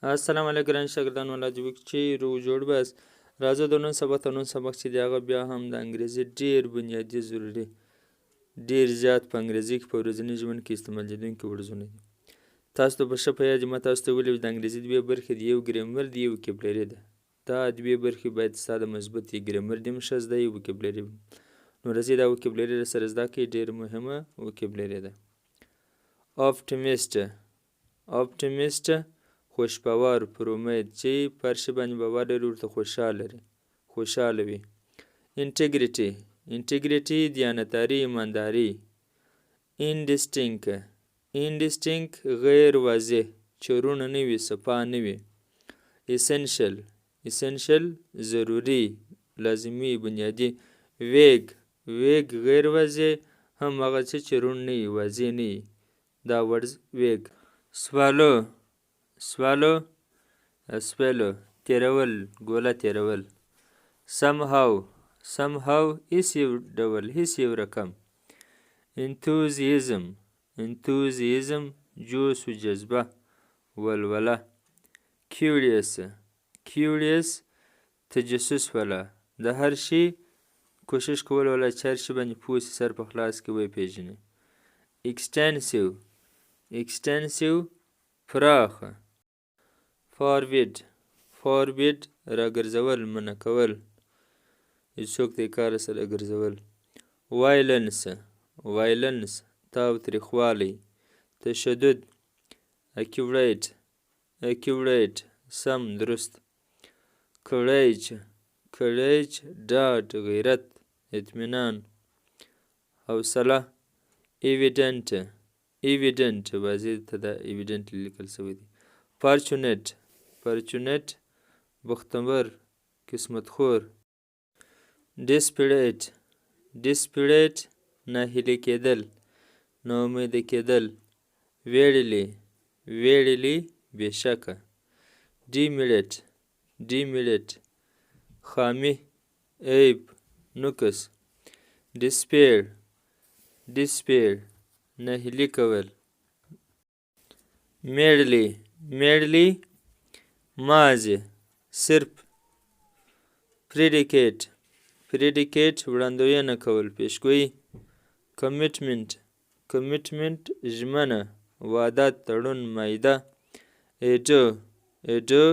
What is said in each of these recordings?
السلام علیکم ګران شاګردانو، الله دې وکړي چې روغ جوړ بس. راځه د نن سبق چې دی هغه بیا هم د انګریزي ډېر بنیادي ضروري ډېر زیات په انګریزي کې په ورځني ژوند کې استعمالېدونکي ورځونه دي. تاسو ته به ښه په یاد وي، ما تاسو ته ویلي د انګریزي دوې برخې دي، یو ګرامر دی، یو وکیبلري ده. دا دوې برخې باید ستا د مضبوط وي. ګرامر دې هم ښه زده وي، وکیبلري هم. نو راځئ دا وکیبلري سره زده کړئ، ډېره مهمه وکیبلري ده. optimist خوشباور، پر امید چې پر شي باندې باور لري، ورته خوشحاله وي. انټګریټي دیانتداري، ایمانداري. انډسټینکټ غیر واضح، چورونه نه وي، صفا نه وي. اسنشل ضروري، لازمي، بنیادي. ویګ غیر واضح، هم هغه څه چې روڼ نه وي، واضح نه وي. دا ورډز ویګ. سوالو تیرول، ګوله تیرول. somehow هیڅ یو ډول، هیڅ یو رقم. enthusiasm جوش و جذبه، ولوله. curious تجسس والا، د هر شي کوشش کول والا، چې هر شي باندې پوه شي، سر په خلاص کې وپېژني. extensive پراخه. فارورډ راګرځول، منع کول، هیڅ څوک ته یې کار سره ګرځول. وایلنس تاوتریخوالی. تشدد. accurate سم، درست. courage ډاډ، غیرت، اطمینان. حوصله. evident واضح ته دا evident لیکل شوی دی. fortunate بختور، قسمت خور. desperate ناهیلي کېدل، ناامیده کېدل. ویړلی بېشکه. demerit خامي، عیب، نقص. despair ناهیلي کول. merely ماضي، صرف. predicate وړاندوینه کول، پیشګویي. commitment ژمنه، وعده، تړون، معاهده. ado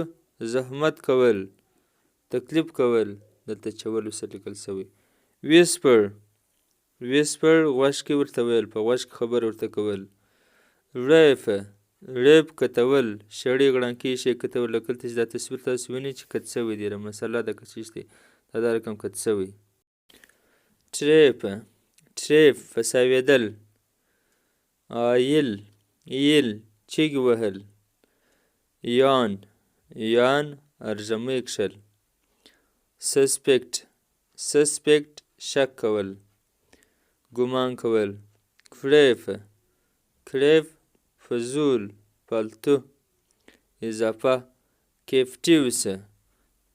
زحمت کول، تکلیف کول، دلته چول سره لیکل شوی. whisper غوږ کې ورته ویل، په غوږ کې خبر ورته کول. ریپ کتول، شړۍ غړانکې شي کتول، لکه دلته چې دا تصویر تاسو وینئ چې کت شوی دی، مسله ده که څه دی، دا رقم کت شوی. ټریپ فساویدل. ایل چیغې وهل. یان ارژمی کښل. سسپیکټ شک کول، ګمان کول. کریف فضول، پالتو، اضافه.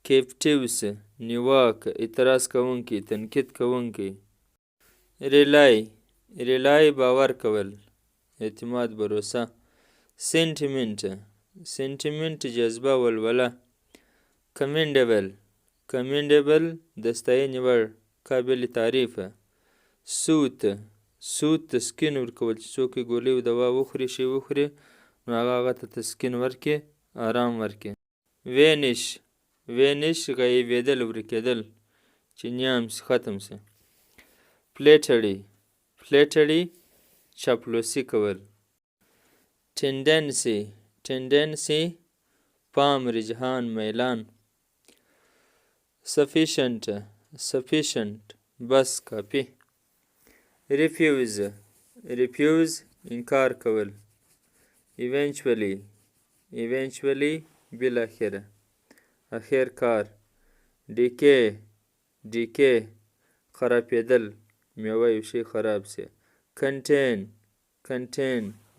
کیپټیوس نیواکه، اعتراض کوونکی، تنقید کوونکی. ریلای باور کول، اعتماد، بروسه. سینټیمنټ جذبه، ولوله. کمنډیبل د ستاینې وړ، قابل تعریفه. سود تسکین ورکول، چې څوک یې ګولۍ و دوا وخوري، شی وخوري، نو هغه ته تسکین ورکړي، آرام ورکړي. وینش غایبېدل، ورکېدل، چې نیام شي، ختم شي. فلیټري چاپلوسي کول. ټینډنسي پام، رجحان، میلان. sufficient بس، کافي. refuse انکار کول. eventually بالاخره، اخر کار. decay خرابېدل، میوه یو شی خراب شي. contain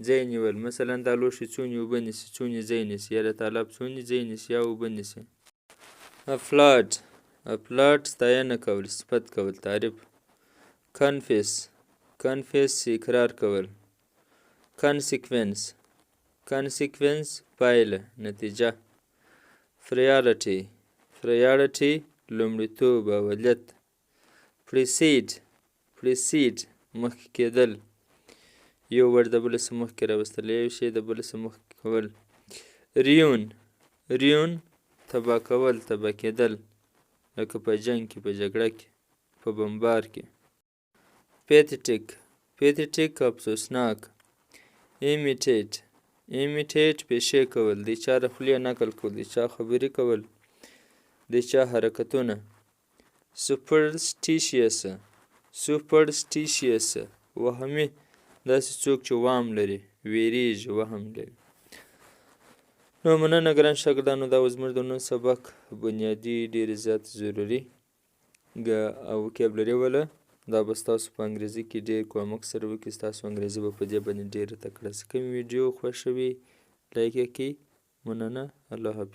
ځای نیول، مثلا دا لوښي څونې اوبه نیسي، څونې ځای نیسي، یا د تالاب څونې ځای نیسي یا اوبه نیسي. applaud ستاینه کول، صفت کول، تعریف. confess اقرار کول. consequence پایله نتیجه. priority لومړیتوب اولیت. precede مخکې کېدل، یو ورډ د بله څخه مخکې راوستل، یو شی د بله څخه مخکې کول. ruin تباه کول، تباه کېدل، لکه په جنګ کې، په جګړه کې، په بمبار کې. pathetic افسوسناک. imitate پیشې کول، د چا د خولې نقل کول، د چا خبرې کول، د چا حرکتونه. superstitious وهمي، داسې څوک چې وهم لري، ویریږي، وهم لري. نو مننه ګران شاګردانو، دا و زموږ د نن سبق بنیادي ډېرې زیات ضروري او وکیبلري وله. دا به ستاسو په انګریزي کې ډېر کومک سره وکړي، ستاسو انګریزي به په دې باندې ډېره تکړه شي. کوم ویډیو خوښوي لایک یې کړئ. مننه، الله حافظ.